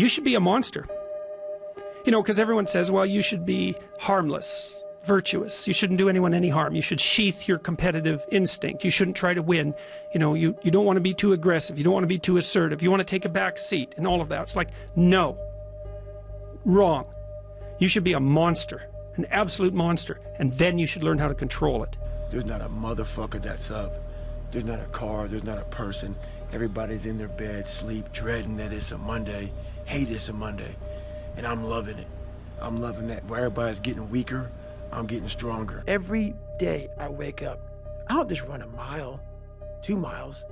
you should be a monster. You know, because everyone says, well, you should be harmless, virtuous. You shouldn't do anyone any harm. You should sheath your competitive instinct. You shouldn't try to win. You know, you don't want to be too aggressive. You don't want to be too assertive. You want to take a back seat and all of that. It's like, no. Wrong. You should be a monster, an absolute monster, and then you should learn how to control it. There's not a motherfucker that's up. There's not a car. There's not a person. Everybody's in their bed, sleep, dreading that it's a Monday, hate it's a Monday. And I'm loving it. I'm loving that. Where everybody's getting weaker, I'm getting stronger. Every day I wake up, I don't just run a mile, 2 miles.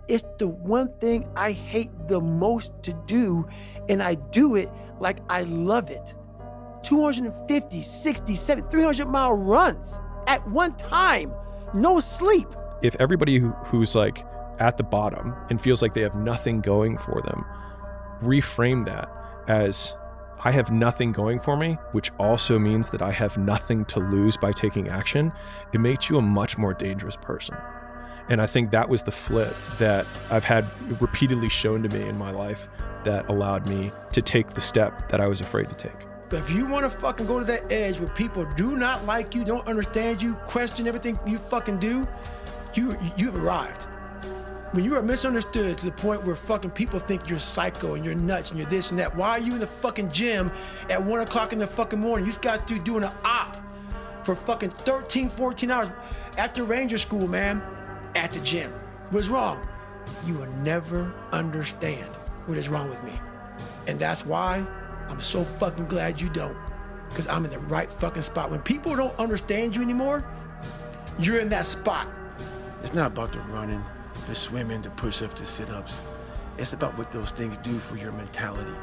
It's the one thing I hate the most to do, and I do it like I love it. 250, 60, 70, 300-mile runs at one time, no sleep. If everybody who's like at the bottom and feels like they have nothing going for them, reframe that as, I have nothing going for me, which also means that I have nothing to lose by taking action, it makes you a much more dangerous person. And I think that was the flip that I've had repeatedly shown to me in my life that allowed me to take the step that I was afraid to take. But if you want to fucking go to that edge where people do not like you, don't understand you, question everything you fucking do, you've arrived. When you are misunderstood to the point where fucking people think you're psycho and you're nuts and you're this and that, why are you in the fucking gym at 1 o'clock in the fucking morning? You just got to doing an op for fucking 13, 14 hours after Ranger School, man, at the gym. What's wrong? You will never understand what is wrong with me. And that's why I'm so fucking glad you don't, because I'm in the right fucking spot. When people don't understand you anymore, you're in that spot. It's not about the running, the swimming, the push-ups, the sit-ups. It's about what those things do for your mentality.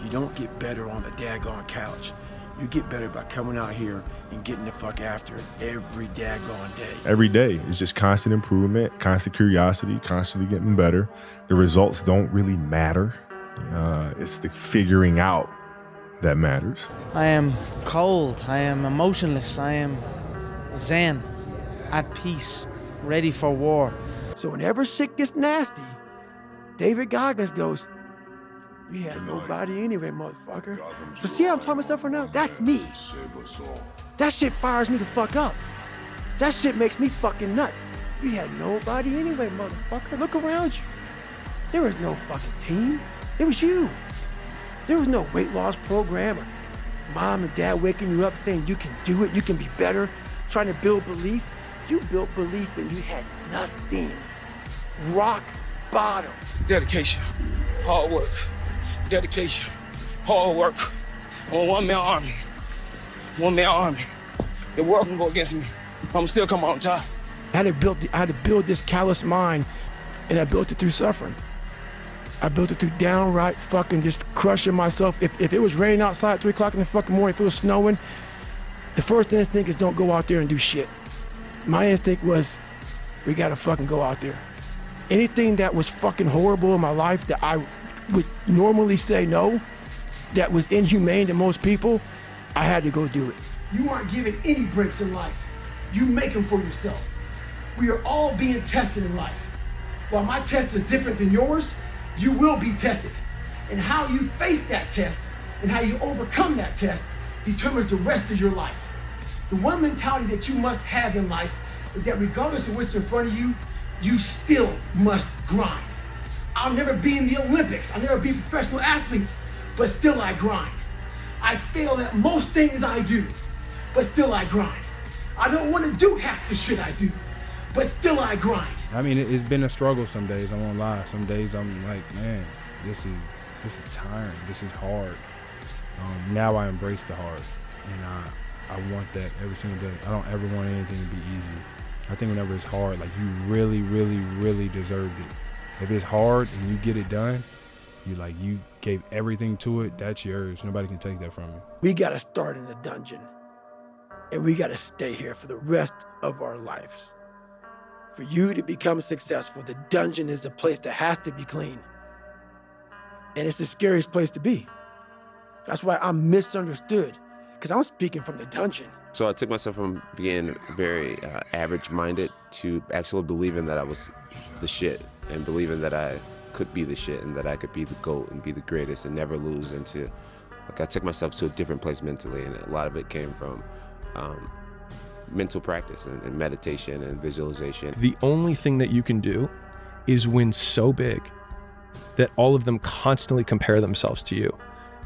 You don't get better on the daggone couch. You get better by coming out here and getting the fuck after it every daggone day. Every day is just constant improvement, constant curiosity, constantly getting better. The results don't really matter. It's the figuring out that matters. I am cold, I am emotionless, I am zen, at peace, ready for war. So whenever shit gets nasty, David Goggins goes, you had nobody anyway, motherfucker. So see how I'm talking myself right now? That's me. That shit fires me the fuck up. That shit makes me fucking nuts. You had nobody anyway, motherfucker. Look around you. There was no fucking team. It was you. There was no weight loss program or mom and dad waking you up saying you can do it, you can be better, trying to build belief. You built belief when you had nothing. Rock bottom. Dedication, hard work, dedication, hard work. I'm a one-man army. One-man army. The world can go against me. I'm still come on top. I had to build this callous mind, and I built it through suffering. I built it through downright fucking just crushing myself. If it was raining outside at 3 o'clock in the fucking morning, if it was snowing, the first instinct is don't go out there and do shit. My instinct was, we gotta fucking go out there. Anything that was fucking horrible in my life that I would normally say no, that was inhumane to most people, I had to go do it. You aren't given any breaks in life. You make them for yourself. We are all being tested in life. While my test is different than yours, you will be tested. And how you face that test and how you overcome that test determines the rest of your life. The one mentality that you must have in life is that regardless of what's in front of you, you still must grind. I'll never be in the Olympics, I'll never be a professional athlete, but still I grind. I fail at most things I do, but still I grind. I don't want to do half the shit I do, but still I grind. I mean, it's been a struggle some days, I won't lie. Some days I'm like, man, this is tiring, this is hard. Now I embrace the hard, and I want that every single day. I don't ever want anything to be easy. I think whenever it's hard, like you really, really, really deserved it. If it's hard and you get it done, you gave everything to it, that's yours. Nobody can take that from you. We gotta start in the dungeon, and we gotta stay here for the rest of our lives. For you to become successful, the dungeon is a place that has to be clean. And it's the scariest place to be. That's why I'm misunderstood, because I'm speaking from the dungeon. So I took myself from being very average-minded to actually believing that I was the shit and believing that I could be the shit and that I could be the GOAT and be the greatest and never lose. Into, like, I took myself to a different place mentally, and a lot of it came from mental practice and meditation and visualization. The only thing that you can do is win so big that all of them constantly compare themselves to you,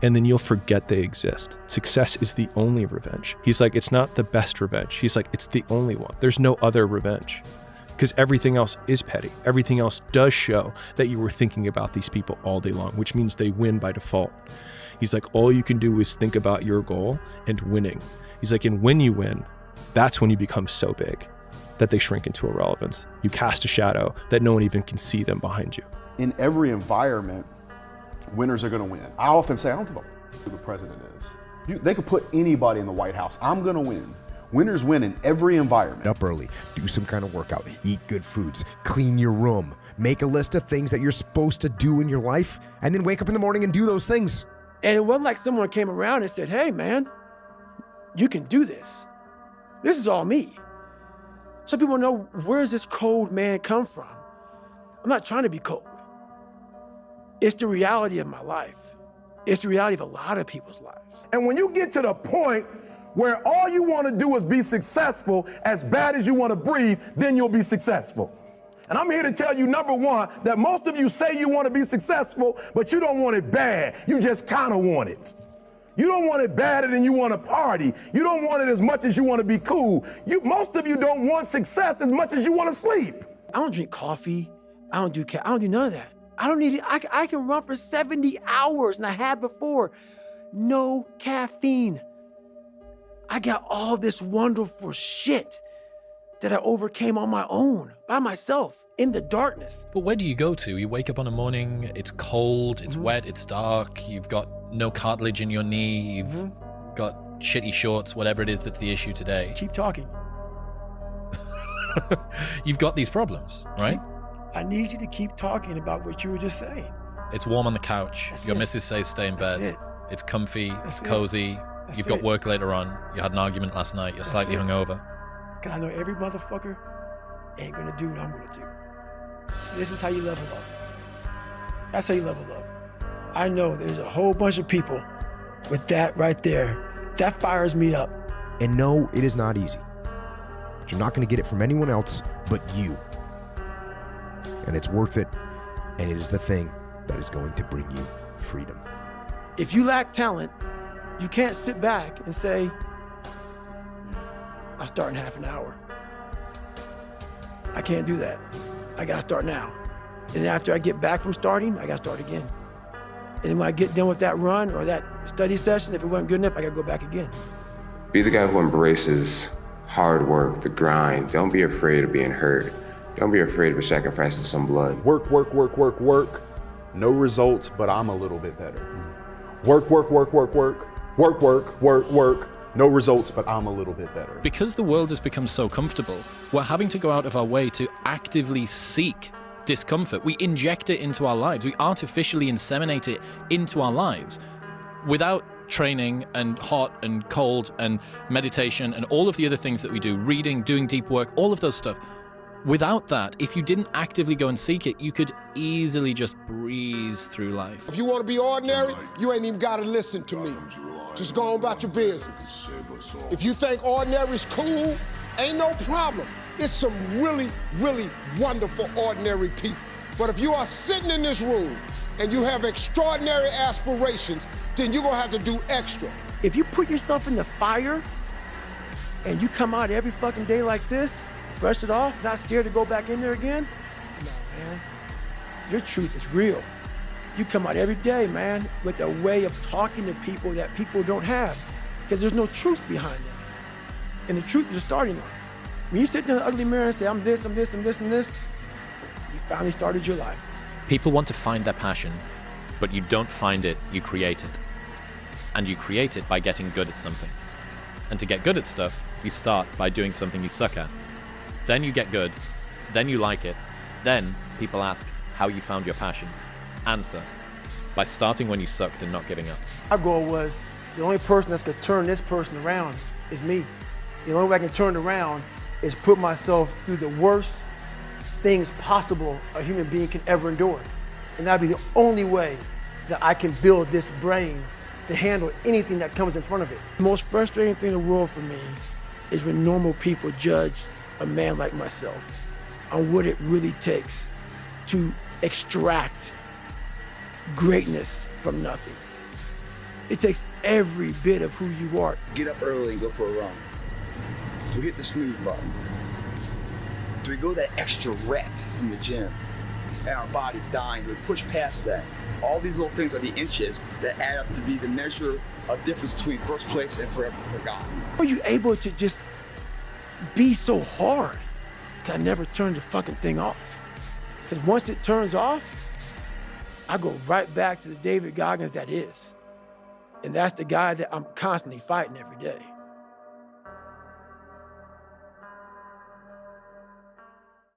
and then you'll forget they exist. Success is the only revenge. He's like, it's not the best revenge. He's like, it's the only one. There's no other revenge, because everything else is petty. Everything else does show that you were thinking about these people all day long, which means they win by default. He's like, all you can do is think about your goal and winning. He's like, and when you win, that's when you become so big that they shrink into irrelevance. You cast a shadow that no one even can see them behind you. In every environment, winners are gonna win. I often say, I don't give a who the president is. They could put anybody in the White House. I'm gonna win. Winners win in every environment. Up early, do some kind of workout, eat good foods, clean your room, make a list of things that you're supposed to do in your life, and then wake up in the morning and do those things. And it wasn't like someone came around and said, hey man, you can do this. This is all me. So people know, where does this cold man come from? I'm not trying to be cold. It's the reality of my life. It's the reality of a lot of people's lives. And when you get to the point where all you want to do is be successful, as bad as you want to breathe, then you'll be successful. And I'm here to tell you, number one, that most of you say you want to be successful, but you don't want it bad. You just kind of want it. You don't want it badder than you want to party. You don't want it as much as you want to be cool. Most of you don't want success as much as you want to sleep. I don't drink coffee. I don't do none of that. I don't need it. I can run for 70 hours, and I had before. No caffeine. I got all this wonderful shit that I overcame on my own, by myself, in the darkness. But where do you go to? You wake up on a morning, it's cold, it's wet, it's dark, you've got no cartilage in your knee, you've got shitty shorts, whatever it is that's the issue today. Keep talking. You've got these problems, right? I need you to keep talking about what you were just saying. It's warm on the couch. That's Your it. missus says stay in That's bed. it. It's comfy, That's it's cozy. That's You've got it. work later on. You had an argument last night. You're slightly it. hungover. Because I know every motherfucker ain't gonna do what I'm gonna do. So this is how you level up. That's how you level up. I know there's a whole bunch of people with that right there. That fires me up. And no, it is not easy. But you're not going to get it from anyone else but you. And it's worth it. And it is the thing that is going to bring you freedom. If you lack talent, you can't sit back and say, I'll start in half an hour. I can't do that. I gotta start now. And then after I get back from starting, I gotta start again. And then when I get done with that run or that study session, if it wasn't good enough, I gotta go back again. Be the guy who embraces hard work, the grind. Don't be afraid of being hurt. Don't be afraid of sacrificing some blood. Work, work, work, work, work. No results, but I'm a little bit better. Work, work, work, work, work. Work, work, work, work. No results, but I'm a little bit better. Because the world has become so comfortable, we're having to go out of our way to actively seek discomfort. We inject it into our lives. We artificially inseminate it into our lives without training and hot and cold and meditation and all of the other things that we do, reading, doing deep work, all of those stuff. Without that, if you didn't actively go and seek it, you could easily just breeze through life. If you want to be ordinary, you ain't even got to listen to me. Just go on about your business. If you think ordinary's cool, ain't no problem. It's some really, really wonderful ordinary people. But if you are sitting in this room and you have extraordinary aspirations, then you're going to have to do extra. If you put yourself in the fire and you come out every fucking day like this, brush it off, not scared to go back in there again, come on, man. Your truth is real. You come out every day, man, with a way of talking to people that people don't have, because there's no truth behind them. And the truth is a starting line. When you sit there in the ugly mirror and say, I'm this, I'm this, I'm this, I'm this, you finally started your life. People want to find their passion, but you don't find it, you create it. And you create it by getting good at something. And to get good at stuff, you start by doing something you suck at. Then you get good, then you like it, then people ask how you found your passion. Answer, by starting when you sucked and not giving up. Our goal was, the only person that's gonna turn this person around is me. The only way I can turn it around is put myself through the worst things possible a human being can ever endure. And that'd be the only way that I can build this brain to handle anything that comes in front of it. The most frustrating thing in the world for me is when normal people judge a man like myself on what it really takes to extract greatness from nothing. It takes every bit of who you are. Get up early and go for a run. Do we hit the snooze button? Do we go that extra rep in the gym? And our body's dying. Do we push past that? All these little things are the inches that add up to be the measure of difference between first place and forever forgotten. How are you able to just be so hard? Cause I never turned the fucking thing off. Cause once it turns off, I go right back to the David Goggins that is. And that's the guy that I'm constantly fighting every day.